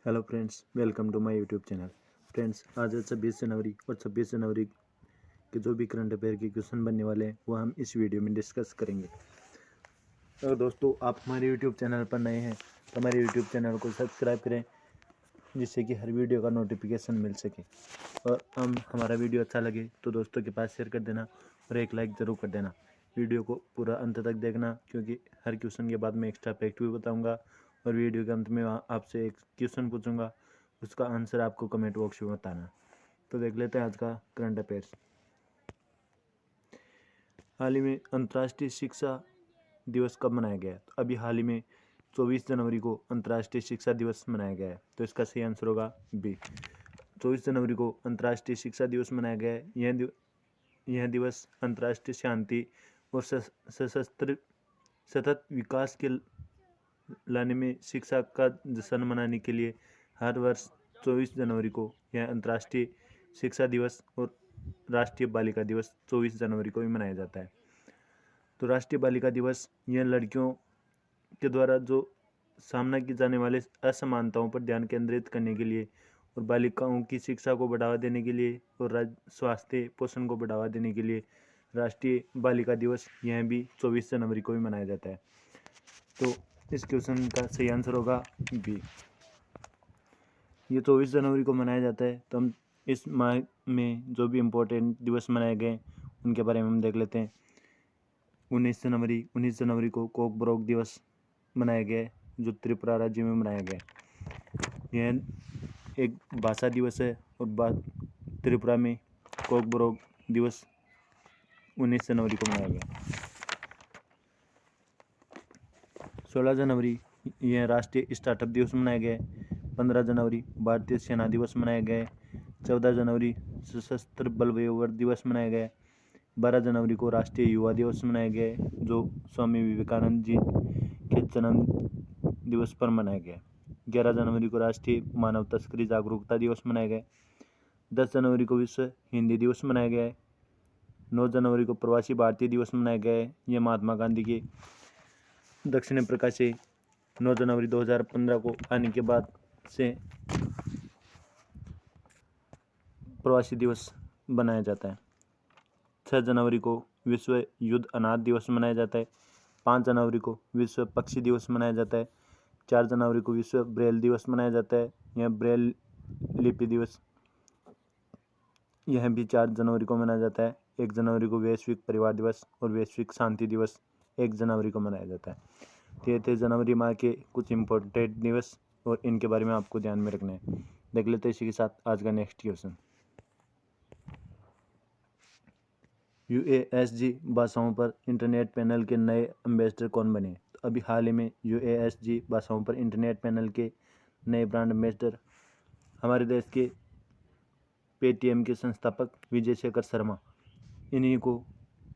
Hello friends, welcome to my YouTube channel. Friends, आज है 26 जनवरी और 26 जनवरी के जो भी करंट अफेयर के क्वेश्चन बनने वाले हैं वो हम इस वीडियो में डिस्कस करेंगे। तो दोस्तों, आप हमारे यूट्यूब चैनल पर नए हैं तो हमारे यूट्यूब चैनल को सब्सक्राइब करें, जिससे कि हर वीडियो का नोटिफिकेशन मिल सके। और हमारा वीडियो अच्छा लगे तो दोस्तों के पास शेयर कर देना और एक लाइक ज़रूर कर देना। वीडियो को पूरा अंत तक देखना, क्योंकि हर क्वेश्चन के बाद मैं एक्स्ट्रा फैक्ट भी बताऊंगा और वीडियो के अंत में आपसे एक क्वेश्चन पूछूंगा, उसका आंसर आपको कमेंट बॉक्स में बताना। तो देख लेते हैं आज का करंट अफेयर्स। हाल ही में अंतर्राष्ट्रीय शिक्षा दिवस कब मनाया गया है? तो अभी हाल ही में 24 जनवरी को अंतर्राष्ट्रीय शिक्षा दिवस मनाया गया है। तो इसका सही आंसर होगा बी। 24 जनवरी को अंतर्राष्ट्रीय शिक्षा दिवस मनाया गया है। यह दिवस अंतर्राष्ट्रीय शांति और सशस्त्र सतत विकास के लाने में शिक्षा का जश्न मनाने के लिए हर वर्ष 24 जनवरी को यह अंतर्राष्ट्रीय शिक्षा दिवस और राष्ट्रीय बालिका दिवस 24 जनवरी को भी मनाया जाता है। तो राष्ट्रीय बालिका दिवस यह लड़कियों के द्वारा जो सामना की जाने वाले असमानताओं पर ध्यान केंद्रित करने के लिए और बालिकाओं की शिक्षा को बढ़ावा देने के लिए और स्वास्थ्य पोषण को बढ़ावा देने के लिए राष्ट्रीय बालिका दिवस यह भी 24 जनवरी को भी मनाया जाता है। तो इस क्वेश्चन का सही आंसर होगा बी। ये 24 जनवरी को मनाया जाता है। तो हम इस माह में जो भी इम्पोर्टेंट दिवस मनाए गए उनके बारे में हम देख लेते हैं। 19 जनवरी को कॉकबोरोक दिवस मनाया गया है, जो त्रिपुरा राज्य में मनाया गया। यह एक भाषा दिवस है और त्रिपुरा में कॉकबोरोक दिवस 19 जनवरी को मनाया गया। 16 जनवरी यह राष्ट्रीय स्टार्टअप दिवस मनाया गया है। 15 जनवरी भारतीय सेना दिवस मनाया गया है। 14 जनवरी सशस्त्र बल वयोवृद्ध दिवस मनाया गया है। 12 जनवरी को राष्ट्रीय युवा दिवस मनाया गया है, जो स्वामी विवेकानंद जी के जन्म दिवस पर मनाया गया है। 11 जनवरी को राष्ट्रीय मानव तस्करी जागरूकता दिवस मनाया गया है। 10 जनवरी को विश्व हिंदी दिवस मनाया गया है। 9 जनवरी को प्रवासी भारतीय दिवस मनाया गया है। यह महात्मा गांधी के दक्षिण अफ्रीका से 9 जनवरी 2015 को आने के बाद से प्रवासी दिवस बनाया जाता है। 6 जनवरी को विश्व युद्ध अनाथ दिवस मनाया जाता है। 5 जनवरी को विश्व पक्षी दिवस मनाया जाता है। 4 जनवरी को विश्व ब्रेल दिवस मनाया जाता है। यह ब्रेल लिपि दिवस यह भी 4 जनवरी को मनाया जाता है। 1 जनवरी को वैश्विक परिवार दिवस और वैश्विक शांति दिवस 1 जनवरी को मनाया जाता है। 23 जनवरी माह के कुछ इम्पोर्टेंट दिवस और इनके बारे में आपको ध्यान में रखना है। देख लेते हैं इसी के साथ आज का नेक्स्ट क्वेश्चन। UASG भाषाओं पर इंटरनेट पैनल के नए एम्बेसडर कौन बने? तो अभी हाल ही में UASG भाषाओं पर इंटरनेट पैनल के नए ब्रांड एम्बेसडर हमारे देश के पेटीएम के संस्थापक विजय शेखर शर्मा, इन्हीं को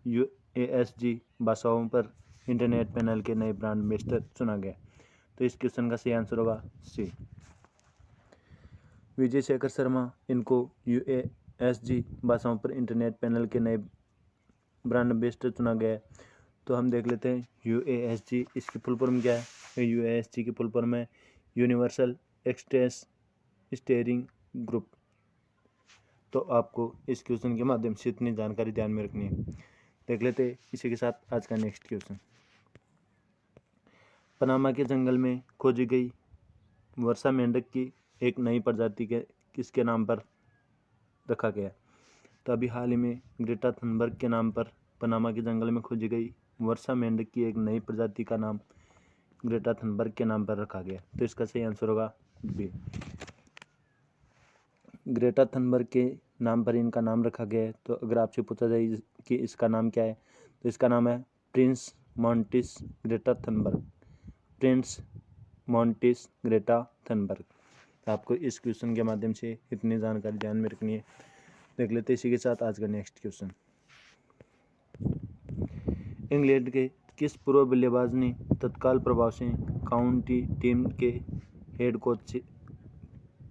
UASG भाषाओं पर इंटरनेट पैनल के नए ब्रांड एम्बेसडर चुना गया। तो इस क्वेश्चन का सही आंसर होगा सी। विजय शेखर शर्मा, इनको UASG भाषाओं पर इंटरनेट पैनल के नए ब्रांड एम्बेसडर चुना गया है। तो हम देख लेते हैं UASG इसकी फुल फॉर्म क्या है। UASG की फुल फॉर्म है यूनिवर्सल एक्सप्रेस स्टीयरिंग ग्रुप। तो आपको इस क्वेश्चन के माध्यम से इतनी जानकारी ध्यान में रखनी है। देख लेते हैं इसी के साथ आज का नेक्स्ट क्वेश्चन। पनामा के जंगल में खोजी गई वर्षा मेंढक की एक नई प्रजाति के किसके नाम पर रखा गया? तो अभी हाल ही में ग्रेटा थनबर्ग के नाम पर पनामा के जंगल में खोजी गई वर्षा मेंढक की एक नई प्रजाति का नाम ग्रेटा थनबर्ग के नाम पर रखा गया। तो इसका सही आंसर होगा बी। ग्रेटा थनबर्ग के नाम पर इनका नाम रखा गया है। तो अगर आपसे पूछा जाए कि इसका नाम क्या है, तो इसका नाम है Prince Montis Greta Thunberg. Prince Montis Greta Thunberg. तो आपको इस क्वेश्चन के माध्यम से इतनी जानकारी ध्यान में रखनी है। देख लेते हैं इसी के साथ आज का नेक्स्ट क्वेश्चन। इंग्लैंड के किस पूर्व बल्लेबाज ने तत्काल प्रभाव से काउंटी टीम के हेड कोच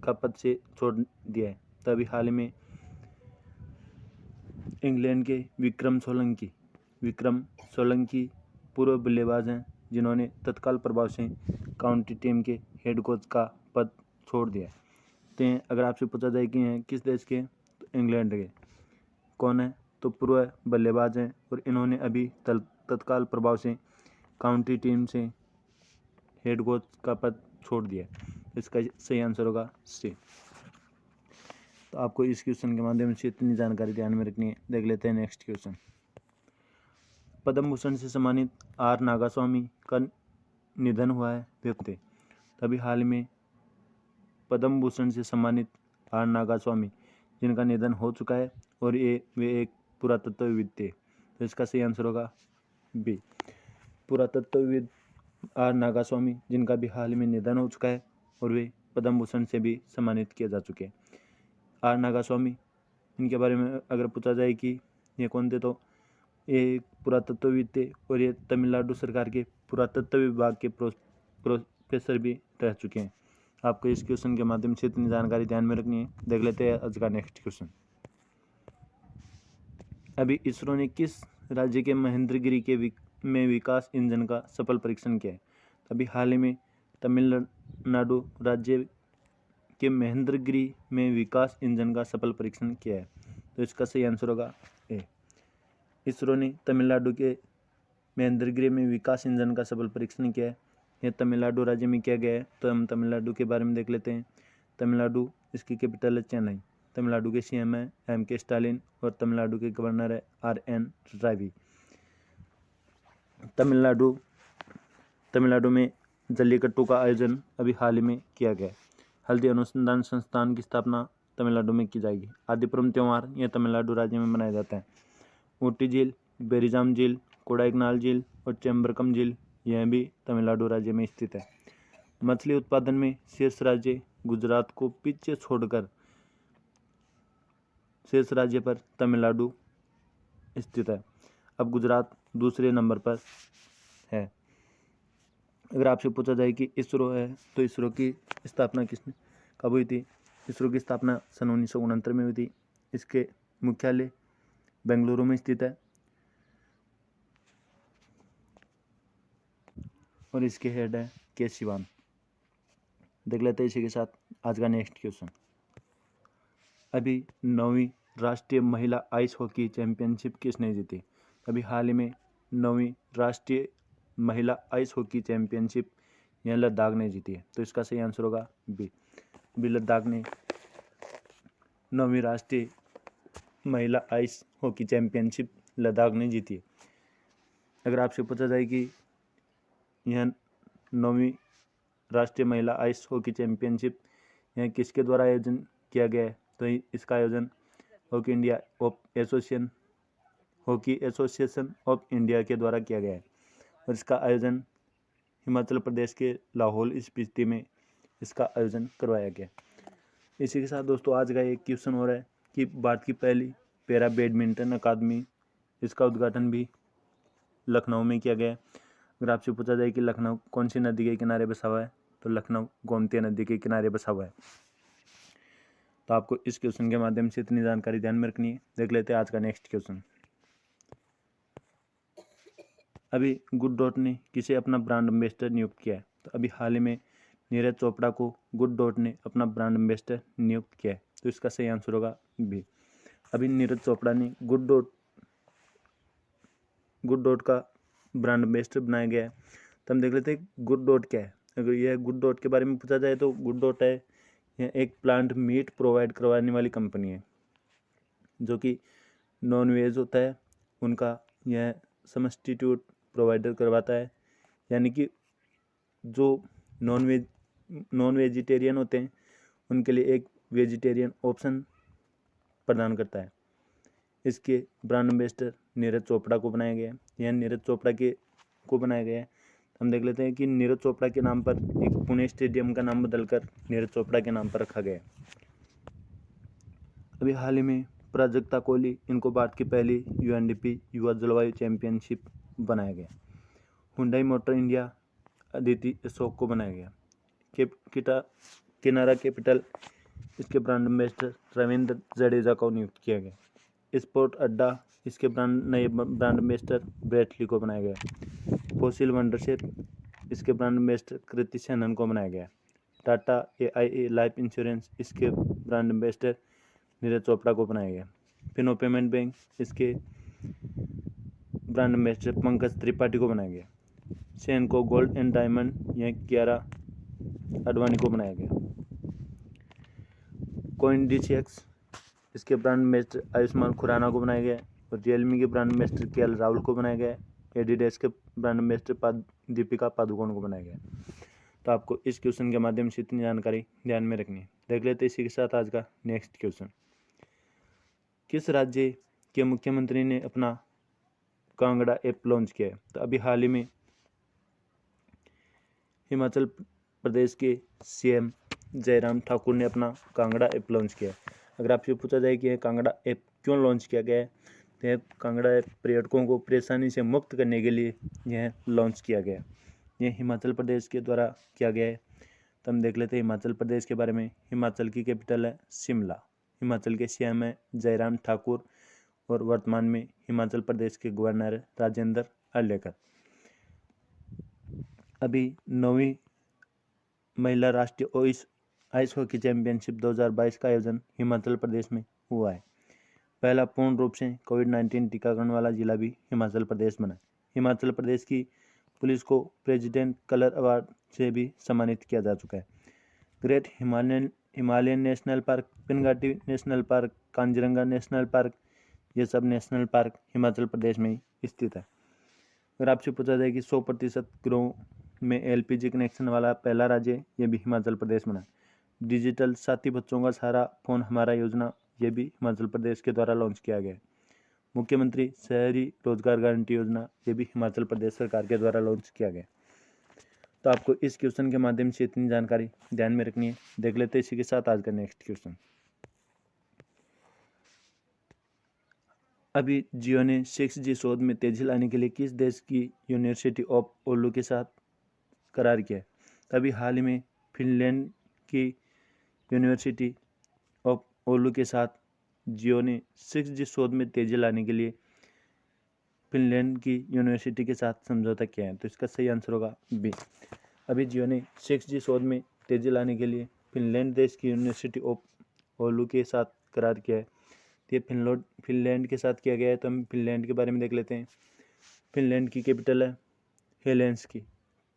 का पद से छोड़ दिया है? तो अभी हाल में इंग्लैंड के विक्रम सोलंकी पूर्व बल्लेबाज हैं, जिन्होंने तत्काल प्रभाव से काउंटी टीम के हेड कोच का पद छोड़ दिया है। तो अगर आपसे पूछा जाए कि हैं किस देश के, तो इंग्लैंड के। कौन है, तो पूर्व बल्लेबाज हैं और इन्होंने अभी तत्काल प्रभाव से काउंटी टीम से हेड कोच का पद छोड़ दिया। इसका सही आंसर होगा सी। तो आपको इस क्वेश्चन के माध्यम से इतनी जानकारी ध्यान में रखनी है। देख लेते हैं नेक्स्ट क्वेश्चन। पद्म भूषण से सम्मानित आर नागास्वामी का निधन हुआ है, वे कौन थे? अभी हाल में पद्म भूषण से सम्मानित आर नागास्वामी जिनका निधन हो चुका है और वे एक पुरातत्वविद थे। तो इसका सही आंसर होगा बी। पुरातत्वविद आर नागास्वामी जिनका भी हाल में निधन हो चुका है और वे पद्म भूषण से भी सम्मानित किए जा चुके हैं। आर नागास्वामी, इनके बारे में अगर पूछा जाए कि ये कौन थे, तो ये पुरातत्वविद थे और ये तमिलनाडु सरकार के पुरातत्व विभाग के प्रोफेसर भी रह चुके हैं। आपको इस क्वेश्चन के माध्यम से इतनी जानकारी ध्यान में रखनी है। देख लेते हैं आज का नेक्स्ट क्वेश्चन। अभी इसरो ने किस राज्य के महेंद्रगिरी में विकास इंजन का सफल परीक्षण किया है? अभी हाल ही में तमिलनाडु राज्य के महेंद्रगिरी में विकास इंजन का सफल परीक्षण किया है। तो इसका सही आंसर होगा ए। इसरो ने तमिलनाडु के महेंद्रगिरी में विकास इंजन का सफल परीक्षण किया है। यह तमिलनाडु राज्य में किया गया है। तो हम तमिलनाडु के बारे में देख लेते हैं। तमिलनाडु, इसकी कैपिटल है चेन्नई। तमिलनाडु के सीएम है M.K. स्टालिन और तमिलनाडु के गवर्नर है R.N. रावी। तमिलनाडु में जल्लीकट्टू का आयोजन अभी हाल ही में किया गया है। हल्दी अनुसंधान संस्थान की स्थापना तमिलनाडु में की जाएगी। आदिपुरम त्यौहार यह तमिलनाडु राज्य में मनाया जाता है। ऊटी झील, बेरिजाम झील, कोडाइकनाल झील और चेम्बरकम झील यह भी तमिलनाडु राज्य में स्थित है। मछली उत्पादन में शीर्ष राज्य गुजरात को पीछे छोड़कर शेष राज्य पर तमिलनाडु स्थित है। अब गुजरात दूसरे नंबर पर है। अगर आपसे पूछा जाए कि इसरो है, तो इसरो की स्थापना कब हुई थी? इसरो की स्थापना सन 1969 में हुई थी। इसके मुख्यालय बेंगलुरु में स्थित है और इसके हेड है के शिवान। देख लेते हैं इसी के साथ आज का नेक्स्ट क्वेश्चन। अभी 9वीं राष्ट्रीय महिला आइस हॉकी चैंपियनशिप किसने जीती? अभी हाल ही में 9वीं राष्ट्रीय महिला आइस हॉकी चैंपियनशिप यह लद्दाख ने जीती है। तो इसका सही आंसर होगा बी। लद्दाख ने 9वीं राष्ट्रीय महिला आइस हॉकी चैंपियनशिप लद्दाख ने जीती है। अगर आपसे पूछा जाए कि यह 9वीं राष्ट्रीय महिला आइस हॉकी चैंपियनशिप यह किसके द्वारा आयोजन किया गया है, तो इसका आयोजन हॉकी एसोसिएशन ऑफ इंडिया के द्वारा किया गया है और इसका आयोजन हिमाचल प्रदेश के लाहौल स्पीति में इसका आयोजन करवाया गया। इसी के साथ दोस्तों आज का एक क्वेश्चन हो रहा है कि भारत की पहली पैरा बैडमिंटन अकादमी, इसका उद्घाटन भी लखनऊ में किया गया है। अगर आपसे पूछा जाए कि लखनऊ कौन सी नदी के किनारे बसा हुआ है, तो लखनऊ गोमती नदी के किनारे बसा हुआ है। तो आपको इस क्वेश्चन के माध्यम से इतनी जानकारी ध्यान में रखनी है। देख लेते हैं आज का नेक्स्ट क्वेश्चन। अभी गुड डॉट ने किसे अपना ब्रांड एम्बेसडर नियुक्त किया है? तो अभी हाल ही में नीरज चोपड़ा को गुड डॉट ने अपना ब्रांड एम्बेसडर नियुक्त किया है। तो इसका सही आंसर होगा बी। अभी नीरज चोपड़ा ने गुड डॉट का ब्रांड एम्बेसडर बनाया गया है। तो हम देख लेते हैं गुड डॉट क्या है। अगर यह गुड डॉट के बारे में पूछा जाए तो गुड डॉट है यह एक प्लांट मीट प्रोवाइड करवाने वाली कंपनी है जो कि नॉन वेज होता है उनका यह सब्स्टिट्यूट प्रोवाइडर करवाता है, यानी कि जो नॉन वेजिटेरियन होते हैं उनके लिए एक वेजिटेरियन ऑप्शन प्रदान करता है। इसके ब्रांड एम्बेसडर नीरज चोपड़ा को बनाया गया है। यह नीरज चोपड़ा को बनाया गया है। हम देख लेते हैं कि नीरज चोपड़ा के नाम पर एक पुणे स्टेडियम का नाम बदलकर नीरज चोपड़ा के नाम पर रखा गया है। अभी हाल ही में प्राजक्ता कोहली, इनको भारत की पहली UNDP युवा जलवायु चैंपियनशिप बनाया गया। Hyundai motor India Aditi Ashok को बनाया गया। किनारा कैपिटल, इसके ब्रांड एम्बेसडर रविंद्र जडेजा को नियुक्त किया गया। स्पोर्ट अड्डा, इसके नए ब्रांड एम्बेसडर ब्रेट ली को बनाया गया। फॉसिल वंडरशिप, इसके ब्रांड एम्बेसडर कृति सेनन को बनाया गया। टाटा AIA लाइफ इंश्योरेंस, इसके ब्रांड एम्बेसडर नीरज चोपड़ा को बनाया गया। फिनो पेमेंट बैंक, इसके ब्रांड एम्बेसडर पंकज त्रिपाठी को बनाया गया। सेनको गोल्ड एंड डायमंड, यह कियारा आडवाणी को बनाया गया। कोइनडीसीएक्स, इसके ब्रांड एम्बेसडर आयुष्मान खुराना को बनाया गया। और रियलमी के ब्रांड एम्बेसडर KL राहुल को बनाया गया। एडिडास के ब्रांड एम्बेसडर दीपिका पादुकोण को बनाया गया। तो आपको इस क्वेश्चन के माध्यम से इतनी जानकारी ध्यान में रखनी है। देख लेते इसी के साथ आज का नेक्स्ट क्वेश्चन। किस राज्य के मुख्यमंत्री ने अपना कांगड़ा ऐप लॉन्च किया है? तो अभी हाल ही में हिमाचल प्रदेश के CM जयराम ठाकुर ने अपना कांगड़ा ऐप लॉन्च किया है। अगर आपसे पूछा जाए कि यह कांगड़ा ऐप क्यों लॉन्च किया गया है, तो यह कांगड़ा ऐप पर्यटकों को परेशानी से मुक्त करने के लिए यह लॉन्च किया गया है। यह हिमाचल प्रदेश के द्वारा किया गया है। तो हम देख लेते हैं हिमाचल प्रदेश के बारे में। हिमाचल की कैपिटल है शिमला। हिमाचल के CM है जयराम ठाकुर और वर्तमान में हिमाचल प्रदेश के गवर्नर है राजेंद्र अर्लेकर। अभी 9वीं महिला राष्ट्रीय आइस हॉकी चैंपियनशिप 2022 का आयोजन हिमाचल प्रदेश में हुआ है। पहला पूर्ण रूप से कोविड-19 टीकाकरण वाला जिला भी हिमाचल प्रदेश बना। हिमाचल प्रदेश की पुलिस को प्रेसिडेंट कलर अवार्ड से भी सम्मानित किया जा चुका है। ग्रेट हिमालयन नेशनल पार्क, पिनघाटी National Park, Kaziranga National Park, ये सब नेशनल पार्क हिमाचल प्रदेश में ही स्थित है। अगर आपसे पूछा जाए कि 100% घरों में LPG कनेक्शन वाला पहला राज्य, ये भी हिमाचल प्रदेश बना। डिजिटल साथी बच्चों का सारा फोन हमारा योजना, ये भी हिमाचल प्रदेश के द्वारा लॉन्च किया गया है। मुख्यमंत्री शहरी रोजगार गारंटी योजना, ये भी हिमाचल प्रदेश सरकार के द्वारा लॉन्च किया गया। तो आपको इस क्वेश्चन के माध्यम से इतनी जानकारी ध्यान में रखनी है। देख लेते हैं इसी के साथ आज का नेक्स्ट क्वेश्चन। अभी जियो ने 6G शोध में तेजी लाने के लिए किस देश की यूनिवर्सिटी ऑफ ओलू के साथ करार किया है? अभी हाल ही में फिनलैंड की यूनिवर्सिटी ऑफ ओलू के साथ जियो ने 6G शोध में तेजी लाने के लिए फिनलैंड की यूनिवर्सिटी के साथ समझौता किया है। तो इसका सही आंसर होगा बी। अभी जियो ने 6G शोध में तेजी लाने के लिए फिनलैंड देश की यूनिवर्सिटी ऑफ ओलू के साथ करार किया है। ये फिनलैंड के साथ किया गया है। तो हम फिनलैंड के बारे में देख लेते हैं। फिनलैंड की कैपिटल है हेलेंसिकी।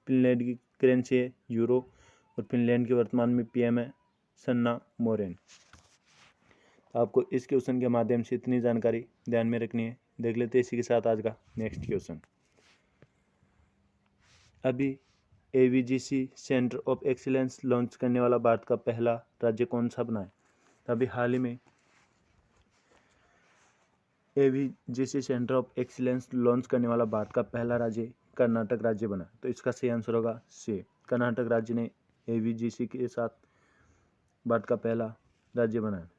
फिनलैंड की करेंसी है यूरो और फिनलैंड के वर्तमान में PM है सन्ना मोरेन। आपको इस क्वेश्चन के माध्यम से इतनी जानकारी ध्यान में रखनी है। देख लेते हैं इसी के साथ आज का नेक्स्ट क्वेश्चन। अभी AVGC centre of excellence launch करने वाला भारत का पहला राज्य कौन सा बना है? अभी हाल ही में AVGC centre of excellence launch करने वाला भारत का पहला राज्य कर्नाटक राज्य बना। तो इसका सही आंसर होगा सी। कर्नाटक राज्य ने AVGC के साथ भारत का पहला राज्य बना है।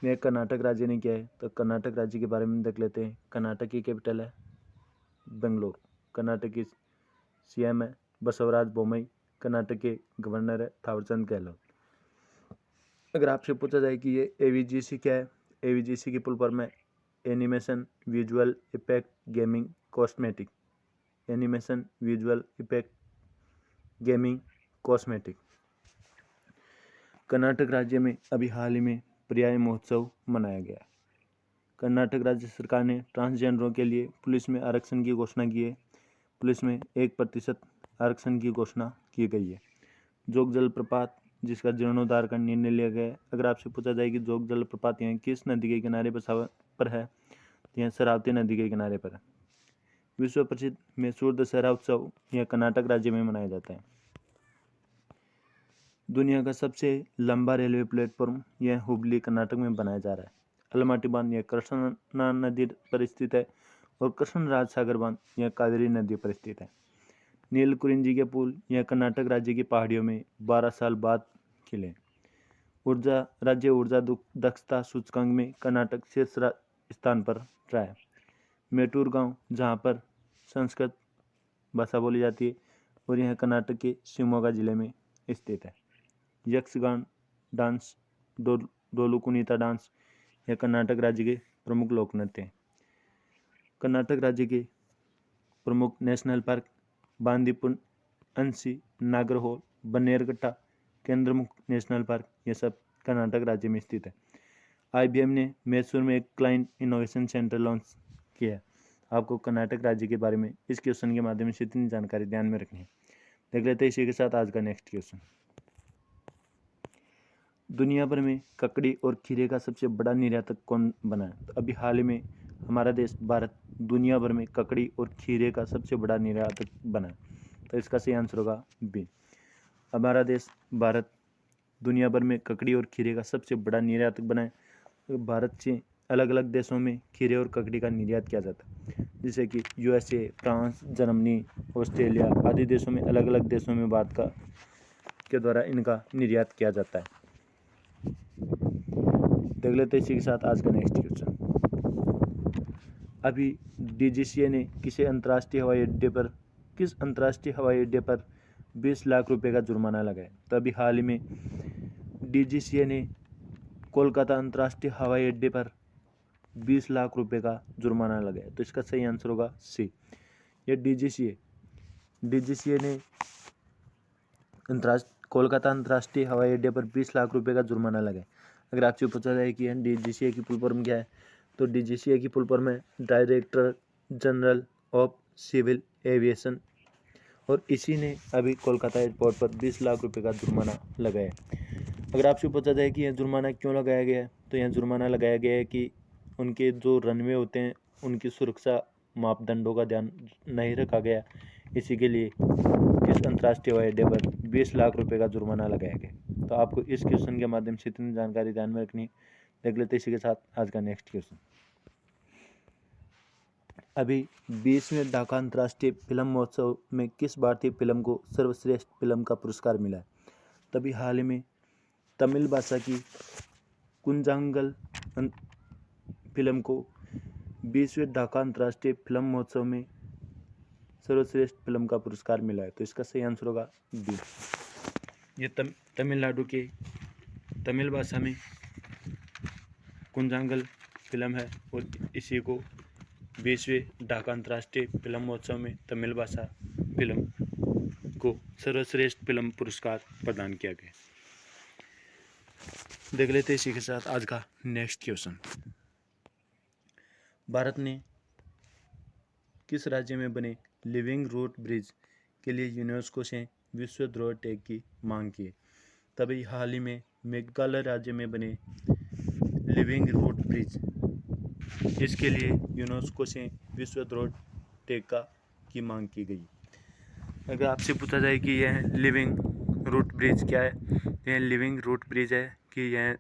यह कर्नाटक राज्य ने किया है। तो कर्नाटक राज्य के बारे में देख लेते हैं। कर्नाटक की कैपिटल है बेंगलोर। कर्नाटक की CM है बसवराज बोम्मई। कर्नाटक के गवर्नर है थावरचंद गहलोत। अगर आपसे पूछा जाए कि ये AVGC क्या है, AVGC की फुल फॉर्म है animation visual effect gaming cosmetic. Animation visual effect gaming cosmetic. Karnataka राज्य में अभी हाल ही में पर्याय महोत्सव मनाया गया। कर्नाटक राज्य सरकार ने ट्रांसजेंडरों के लिए पुलिस में आरक्षण की घोषणा की है। पुलिस में 1% आरक्षण की घोषणा की गई है। जोग जलप्रपात, जिसका जीर्णोद्धार का निर्णय लिया गया है। अगर आपसे पूछा जाए कि जोग जलप्रपात यहाँ किस नदी के किनारे पर है, तो यह शरावती नदी के किनारे पर है। विश्व प्रसिद्ध मैसूर दशहरा उत्सव यह कर्नाटक राज्य में मनाया जाता है। दुनिया का सबसे लंबा रेलवे प्लेटफॉर्म यह हुबली कर्नाटक में बनाया जा रहा है। अलमाटी बांध यह कृष्णा नदी पर स्थित है और कृष्णराज सागर बांध यह कावेरी नदी पर स्थित है। नीलकुरिंजी के पुल यह कर्नाटक राज्य की पहाड़ियों में 12 साल बाद खिले। राज्य ऊर्जा दक्षता सूचकांक में कर्नाटक शीर्ष स्थान पर रहा है। मेटूर गांव जहां पर संस्कृत भाषा बोली जाती है और यह कर्नाटक के शिवमोगा जिले में स्थित है। यक्षगान डांस डोलू कुनीता डांस यह कर्नाटक राज्य के प्रमुख लोक नृत्य हैं। कर्नाटक राज्य के प्रमुख नेशनल पार्क बांदीपुर, अंशी, नागरहोल, बन्नेरघट्टा, केंद्रमुख नेशनल पार्क, ये सब कर्नाटक राज्य में स्थित है। IBM ने मैसूर में एक क्लाइंट इनोवेशन सेंटर लॉन्च किया है। आपको कर्नाटक राज्य के बारे में इस क्वेश्चन के माध्यम से इतनी जानकारी ध्यान में रखनी है। देख लेते हैं इसी के साथ आज का नेक्स्ट क्वेश्चन। दुनिया भर में ककड़ी और खीरे का सबसे बड़ा निर्यातक कौन बना है? तो अभी हाल ही में हमारा देश भारत दुनिया भर में ककड़ी और खीरे का सबसे बड़ा निर्यातक बना है। तो इसका सही आंसर होगा बी। हमारा देश भारत दुनिया भर में ककड़ी और खीरे का सबसे बड़ा निर्यातक बना है। तो भारत से अलग अलग देशों में खीरे और ककड़ी का निर्यात किया जाता है, जैसे कि USA, फ्रांस, जर्मनी, ऑस्ट्रेलिया आदि देशों में अलग अलग देशों में भारत का के द्वारा इनका निर्यात किया जाता है। देख लेते हैं इसी के साथ आज का नेक्स्ट क्वेश्चन। अभी DGCA ने किस अंतर्राष्ट्रीय हवाई अड्डे पर 20 लाख रुपए का जुर्माना लगाया? तो अभी हाल ही में DGCA ने कोलकाता अंतर्राष्ट्रीय हवाई अड्डे पर 20 लाख रुपए का जुर्माना लगाया। तो इसका सही आंसर होगा सी। ये DGCA ने कोलकाता अंतर्राष्ट्रीय हवाई अड्डे पर 20 लाख रुपए का जुर्माना लगाया। अगर आपसे पूछा जाए कि DGCA की फुल फॉर्म क्या है, तो DGCA की फुल फॉर्म है director general of civil aviation, और इसी ने अभी कोलकाता एयरपोर्ट पर 20 लाख रुपए का जुर्माना लगाया। अगर आपसे पूछा जाए कि यह जुर्माना क्यों लगाया गया है, तो यह जुर्माना लगाया गया है कि उनके जो रनवे होते हैं उनकी सुरक्षा मापदंडों का ध्यान नहीं रखा गया, इसी के लिए इस अंतर्राष्ट्रीय हवाई अड्डे पर 20 लाख रुपए का जुर्माना लगाया गया। तो आपको इस क्वेश्चन के माध्यम से इतनी जानकारी ध्यान में रखनी। देख लेते इसी के साथ आज का नेक्स्ट क्वेश्चन। अभी 20वें ढाका अंतर्राष्ट्रीय फिल्म महोत्सव में किस भारतीय फिल्म को सर्वश्रेष्ठ फिल्म का पुरस्कार मिला है? तभी हाल ही में तमिल भाषा की कुंजांगल फिल्म को 20वें ढाका अंतर्राष्ट्रीय फिल्म महोत्सव में सर्वश्रेष्ठ फिल्म का पुरस्कार मिला है। तो इसका सही आंसर होगा बी। ये तमिलनाडु के तमिल भाषा में कुंजांगल फिल्म है, और इसी को 20वें ढाका अंतर्राष्ट्रीय फिल्म महोत्सव में तमिल भाषा फिल्म को सर्वश्रेष्ठ फिल्म पुरस्कार प्रदान किया गया। देख लेते हैं इसी के साथ आज का नेक्स्ट क्वेश्चन। भारत ने किस राज्य में बने लिविंग रूट ब्रिज के लिए यूनेस्को से विश्व धरोहर टैग की मांग की? तभी हाल ही में मेघालय राज्य में बने लिविंग रूट ब्रिज, इसके लिए यूनेस्को से विश्व धरोहर टैग की मांग की गई। अगर आपसे पूछा जाए कि यह लिविंग रूट ब्रिज क्या है, यह लिविंग रूट ब्रिज है कि यह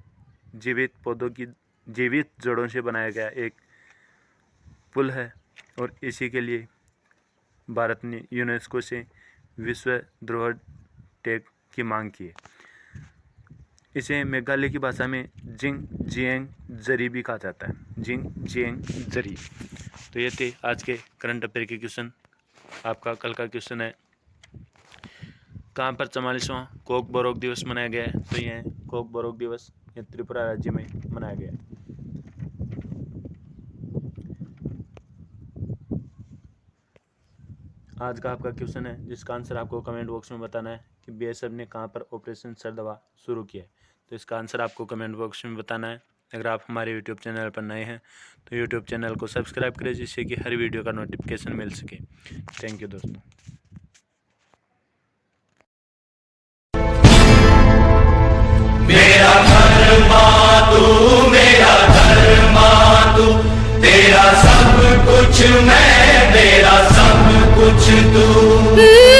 जीवित पौधों की जीवित जड़ों से बनाया गया एक पुल है, और इसी के लिए भारत ने यूनेस्को से विश्व धरोहर टैग की मांग की है। इसे मेघालय की भाषा में जिंग जिएंग जरी भी कहा जाता है, जिंग जिएंग जरी। तो ये थे आज के करंट अफेयर के क्वेश्चन। आपका कल का क्वेश्चन है, कहाँ पर 44वां कोक बोरोक दिवस मनाया गया है? तो यह कोक बोरोक दिवस ये त्रिपुरा राज्य में मनाया गया है। आज का आपका क्वेश्चन है जिसका आंसर आपको कमेंट बॉक्स में बताना है कि BSF ने कहाँ पर ऑपरेशन सरदवा शुरू किया है। तो इसका आंसर आपको कमेंट बॉक्स में बताना है। अगर आप हमारे यूट्यूब चैनल पर नए हैं तो यूट्यूब चैनल को सब्सक्राइब करें, जिससे कि हर वीडियो का नोटिफिकेशन मिल सके। थैंक यू दोस्तों। मेरा धर्मा तू, तेरा सब कुछ मैं, मेरा सब कुछ तू।